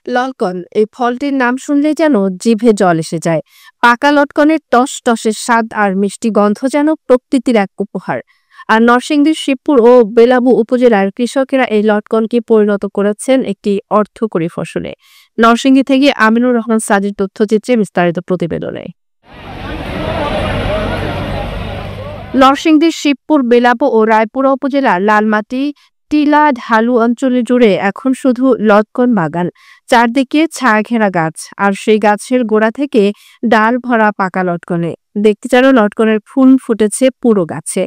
লটকন এই ফলটির নাম শুনলেই যেন জিভে জল এসে যায়। পাকা লটকনের টসটসে স্বাদ আর মিষ্টি গন্ধ যেন প্রকৃতির এক উপহার। আর নরসিংদীর শিবপুর ও বেলাবু উপজেলার কৃষকেরা এই লটকনকে পরিণত করেছেন একটি অর্থকরী ফসলে। নরসিংদী থেকে আমিনুর রহমান সাজির তথ্যচিত্রে বিস্তারিত প্রতিবেদনে। নরসিংদীর শিবপুর, বেলাবো ও রায়পুরা উপজেলার লালমাটি টিলা ঢালু অঞ্চল জুড়ে এখন শুধু লটকন বাগান। চারদিকে ছায়া ঘেরা গাছ, আর সেই গাছের গোড়া থেকে ডাল ভরা পাকা লটকনে। দেখতে যেন লটকনের ফুল ফুটেছে পুরো গাছে।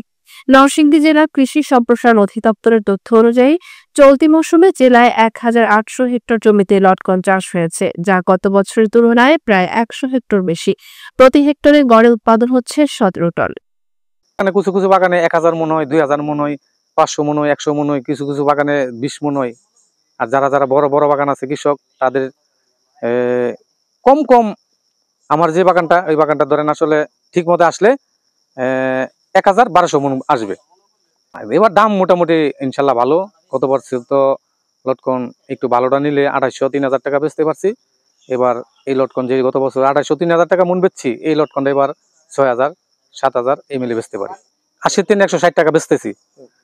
নরসিংদী জেলা কৃষি সম্প্রসারণ অধিদপ্তরের তথ্য অনুযায়ী চলতি মৌসুমে জেলায় ১,৮০০ হেক্টর জমিতে লটকন চাষ হয়েছে, যা গত বছরের তুলনায় প্রায় ১০০ হেক্টর বেশি। প্রতি হেক্টরে গড়ে উৎপাদন হচ্ছে ১৭ টন। কিছু কিছু বাগানে ১,০০০ মন হয়, ২,০০০ মন হয়, ৫০০ মন হয়, ১০০ মন হয়, কিছু কিছু বাগানে ২০ মন হয়। আর যারা যারা বড় বড় বাগান আছে কৃষক, তাদের কম কম, আমার যে বাগানটা, ওই বাগানটা ধরেন আসলে ঠিক মতো আসলে ১,১২০০ মন আসবে। এবার দাম মোটামুটি ইনশাল্লাহ ভালো। গত বছর তো লটকন একটু ভালোটা নিলে ২৫০-৩,০০০ টাকা বেচতে পারছি। এবার এই লটকন যে গত বছর ২৫০-৩,০০০ টাকা মন বেচছি, এই লটকনটা এবার ৬,০০০-৭,০০০ এই মিলে বেচতে পারি। ৮০-১৬০ টাকা বেচতেছি,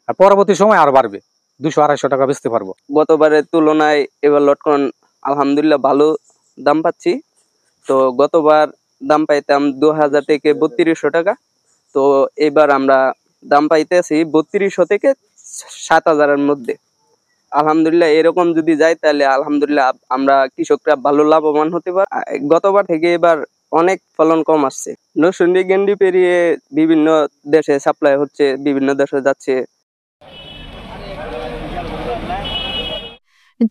আর পরবর্তী সময় আরো বাড়বে, ২০০-২৫০ টাকা বেচতে পারবো। গতবারের তুলনায় এবার লটকন আলহামদুলিল্লাহ ভালো দাম পাচ্ছি। তো গতবার দাম পাইতাম ২,০০০ থেকে ৩২০০ টাকা, তো এবার আমরা দাম পাইতেছি ৩২০০ থেকে ৭,০০০-এর মধ্যে। আলহামদুলিল্লাহ এরকম যদি যায় তাহলে আলহামদুলিল্লাহ আমরা কৃষকরা ভালো লাভবান হতে পারি। গতবার থেকে এবার অনেক ফলন কম আসছে। নরসিংদী গেন্ডি পেরিয়ে বিভিন্ন দেশে সাপ্লাই হচ্ছে, বিভিন্ন দেশে যাচ্ছে।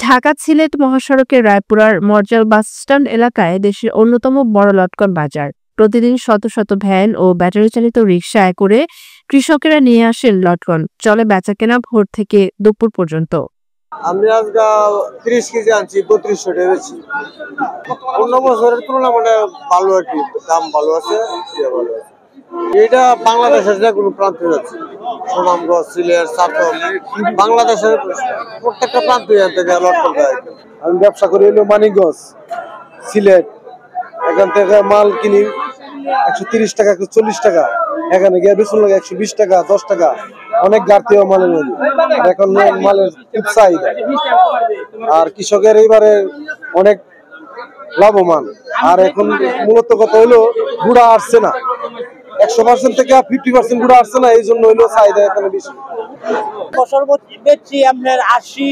ঢাকা সিলেট মহাসড়কের রায়পুরার মর্যাল বাসস্ট্যান্ড এলাকায় দেশের অন্যতম বড় লটকন বাজার। প্রতিদিন শত শত ভ্যান ও ব্যাটারি চালিত রিকশায় করে কৃষকেরা নিয়ে আসেন লটকন। চলে বেচাকেনা ভোর থেকে দুপুর পর্যন্ত। আমি আজকে ৩০ কেজি আনছি, ৩২০০ টাকা বেচি। অন্য বছরের তুলনায় মানে ভালো আর কি, দাম ভালো আছে, ভালো আছে। এটা বাংলাদেশের যে কোনো প্রান্তে যাচ্ছে, সুনামগঞ্জ, সিলেট, চাঁদপুর, বাংলাদেশের প্রত্যেকটা প্রান্তে থেকে লটকন যায়। আমি ব্যবসা করি হলো মানিকগঞ্জ, সিলেট। এখান থেকে মাল কিনি ১৩০ টাকা, ১৪০ টাকা। এখানে গিয়ে বেশি লাগে ১২০ টাকা, ১০ টাকা। অনেক ঘাটতি মালের মধ্যে, এখন মালের খুব চাহিদা। আর কৃষকের এইবারে অনেক লাভবান। আর এখন মূলত কথা হইলো গুড়া আসছে না, ১০০% থেকে 50% গুড়া আসছে না, এই জন্য হইলো চাহিদা এখানে বেশি। বছর বেচছি আপনার ৮০,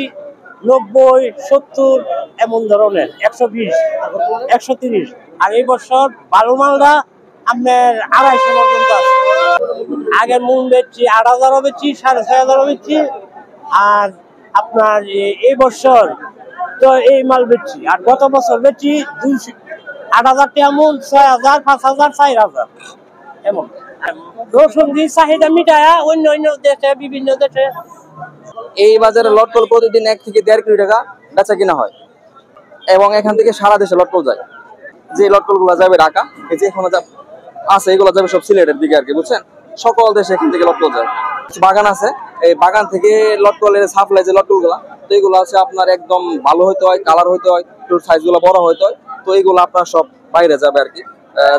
৯০, ৭০ এমন ধরনের, ১২০, ১৩০। আর এই বছর ভালো মালটা আপনার ২৫০ পর্যন্ত আছে। আগের মূল বেচছি ৮,০০০ বেচছি, ৬,৫০০ বেচছি। আর আপনার এই বছর তো এই মাল বেচছি। আর গত বছর বেচছি ৮,০০০ টাকা মূল, ৬,০০০, ৫,০০০, ৪,০০০ এমন। নরসিংদীর চাহিদা মিটায়া অন্য অন্য দেশে, বিভিন্ন দেশে। এই বাজারে লটকন প্রতিদিন ১ থেকে ১.৫ কোটি টাকা বেচা কিনা হয়, এবং এখান থেকে সারা দেশে লটকন যায়। যে লটকন গুলো যাবে ঢাকা, এই যে এখানে আছে, এগুলো যাবে সব সিলেটের দিকে আর কি, বুঝছেন। সকল দেশে এখান থেকে লটকন যায়। বাগান আছে, এই বাগান থেকে লটকনের সাপ্লাই, যে লটকন গুলা, তো এইগুলো আছে আপনার একদম ভালো হইতে হয়, কালার হইতে হয়, একটু সাইজ গুলো বড় হইতে হয়। তো এইগুলো আপনার সব বাইরে যাবে আর কি।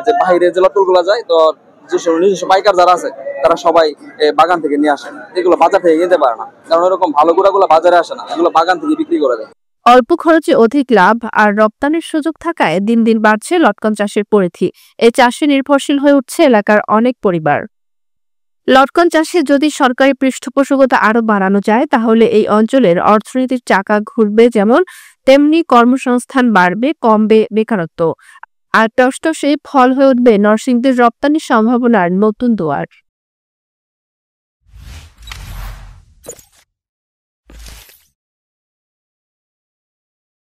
যে বাইরে যে লটকন গুলা যায়, তো যেসব নিজস্ব বাইকার যারা আছে তারা সবাই বাগান থেকে নিয়ে আসে। এগুলো বাজার থেকে নিতে পারে না, কারণ এরকম ভালো গুড়াগুলো বাজারে আসে না, এগুলো বাগান থেকে বিক্রি করে দেয়। অল্প খরচে অধিক লাভ আর রপ্তানির সুযোগ থাকায় দিন দিন বাড়ছে লটকন চাষের পরিধি। এই চাষে নির্ভরশীল হয়ে উঠছে এলাকার অনেক পরিবার। লটকন চাষে যদি সরকারি পৃষ্ঠপোষকতা আরো বাড়ানো যায়, তাহলে এই অঞ্চলের অর্থনীতির চাকা ঘুরবে যেমন, তেমনি কর্মসংস্থান বাড়বে, কমবে বেকারত্ব। আর টসটসে ফল হয়ে উঠবে নরসিংদীর রপ্তানির সম্ভাবনার নতুন দুয়ার।